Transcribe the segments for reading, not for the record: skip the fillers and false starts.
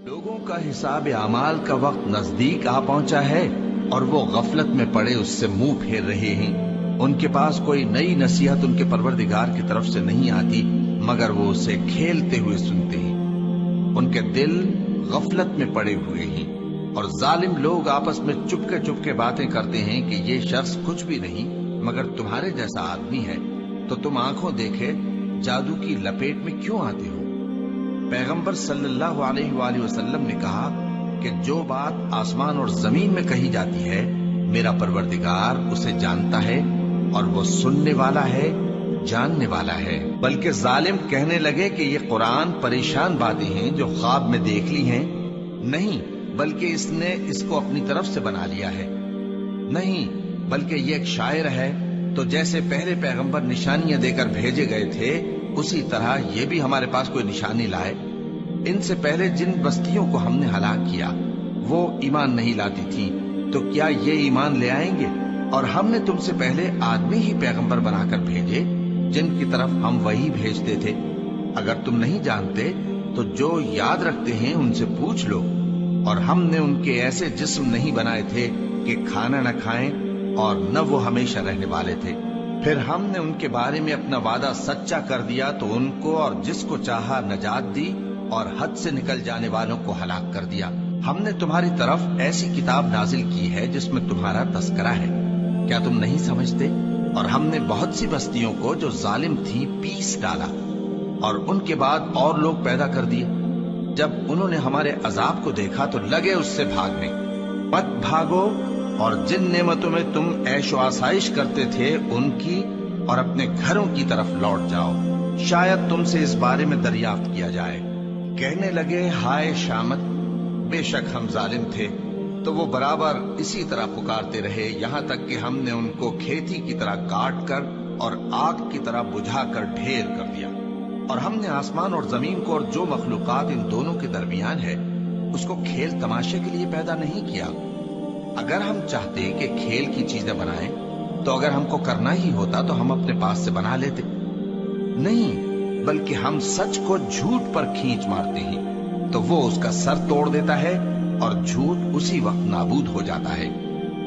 लोगों का हिसाब आमाल का वक्त नजदीक आ पहुंचा है और वो गफलत में पड़े उससे मुंह फेर रहे हैं। उनके पास कोई नई नसीहत उनके परवरदिगार की तरफ से नहीं आती मगर वो उसे खेलते हुए सुनते हैं। उनके दिल गफलत में पड़े हुए हैं और जालिम लोग आपस में चुपके चुपके बातें करते हैं कि ये शख्स कुछ भी नहीं मगर तुम्हारे जैसा आदमी है, तो तुम आंखों देखे जादू की लपेट में क्यों आते हो। पैगंबर सल्लल्लाहु अलैहि वसल्लम ने कहा कि जो बात आसमान और जमीन में कही जाती है मेरा परवरदिगार उसे जानता है और वो सुनने वाला है, जानने वाला है। बल्कि जालिम कहने लगे कि ये कुरान परेशान बातें हैं जो ख्वाब में देख ली हैं। नहीं, बल्कि इसने इसको अपनी तरफ से बना लिया है। नहीं, बल्कि ये एक शायर है। तो जैसे पहले पैगंबर निशानियां देकर भेजे गए थे उसी तरह ये भी हमारे पास कोई निशानी लाए। इनसे पहले जिन बस्तियों को हमने हलाक किया वो ईमान नहीं लाती थी, तो क्या ये ईमान ले आएंगे। और हमने तुमसे पहले आदमी ही पैगंबर बनाकर भेजे जिनकी तरफ हम वही भेजते थे। अगर तुम नहीं जानते तो जो याद रखते हैं उनसे पूछ लो। और हमने उनके ऐसे जिस्म नहीं बनाए थे कि खाना न खाएं और न वो हमेशा रहने वाले थे। फिर हमने उनके बारे में अपना वादा सच्चा कर दिया तो उनको और जिसको चाहा नजात दी और हद से निकल जाने वालों को हलाक कर दिया। हमने तुम्हारी तरफ ऐसी किताब नाजिल की है जिसमें तुम्हारा तस्करा है, क्या तुम नहीं समझते। और हमने बहुत सी बस्तियों को जो जालिम थी पीस डाला और उनके बाद और लोग पैदा कर दिए। जब उन्होंने हमारे अजाब को देखा तो लगे उससे भागने। मत भागो और जिन नेमतों में तुम ऐशो आसाइश करते थे उनकी और अपने घरों की तरफ लौट जाओ, शायद तुमसे इस बारे में दरियाफ्त किया जाए। कहने लगे हाय शामत, बेशक हम जालिम थे। तो वो बराबर इसी तरह पुकारते रहे यहाँ तक कि हमने उनको खेती की तरह काट कर और आग की तरह बुझाकर ढेर कर दिया। और हमने आसमान और जमीन को और जो मखलूकात इन दोनों के दरमियान है उसको खेल तमाशे के लिए पैदा नहीं किया। अगर हम चाहते कि खेल की चीजें बनाएं तो अगर हमको करना ही होता तो हम अपने पास से बना लेते। नहीं, बल्कि हम सच को झूठ पर खींच मारते हैं तो वो उसका सर तोड़ देता है और झूठ उसी वक्त नाबूद हो जाता है।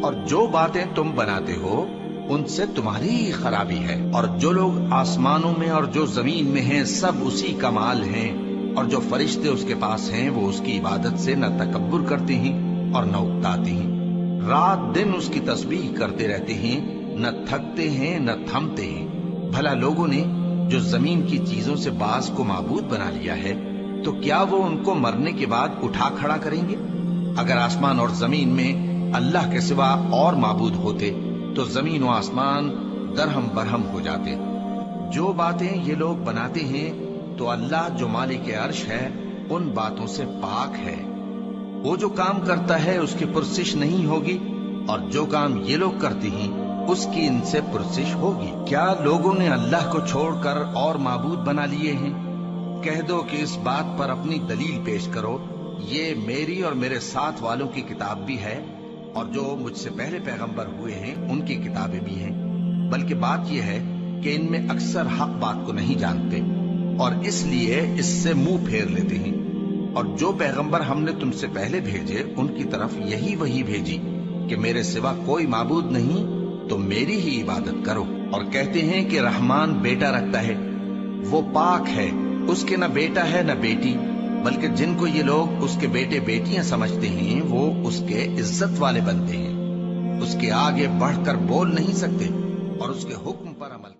और जो बातें तुम बनाते हो उनसे तुम्हारी ही खराबी है। और जो लोग आसमानों में और जो जमीन में हैं सब उसी का माल हैं। और जो फरिश्ते उसके पास हैं वो उसकी इबादत से न तकब्बुर करते हैं और न उकताते हैं। रात दिन उसकी तस्बीह करते रहते हैं, न थकते हैं न थमते हैं। भला लोगों ने जो जमीन की चीजों से बास को माबूद बना लिया है तो क्या वो उनको मरने के बाद उठा खड़ा करेंगे। अगर आसमान और जमीन में अल्लाह के सिवा और माबूद होते तो जमीन और आसमान दरहम बरहम हो जाते। जो बातें ये लोग बनाते हैं तो अल्लाह जो मालिक अर्श है उन बातों से पाक है। वो जो काम करता है उसकी पुरसिश नहीं होगी और जो काम ये लोग करते हैं उसकी इनसे पुरसिश होगी। क्या लोगों ने अल्लाह को छोड़कर और माबूद बना लिए हैं। कह दो कि इस बात पर अपनी दलील पेश करो। ये मेरी और मेरे साथ वालों की किताब भी है और जो मुझसे पहले पैगंबर हुए हैं उनकी किताबें भी हैं। बल्कि बात यह है कि इनमें अक्सर हक बात को नहीं जानते और इसलिए इससे मुंह फेर लेते हैं। और जो पैगंबर हमने तुमसे पहले भेजे उनकी तरफ यही वही भेजी कि मेरे सिवा कोई माबूद नहीं तो मेरी ही इबादत करो। और कहते हैं कि रहमान बेटा रखता है, वो पाक है, उसके न बेटा है न बेटी। बल्कि जिनको ये लोग उसके बेटे बेटियां समझते हैं वो उसके इज्जत वाले बनते हैं। उसके आगे बढ़कर बोल नहीं सकते और उसके हुक्म पर अमल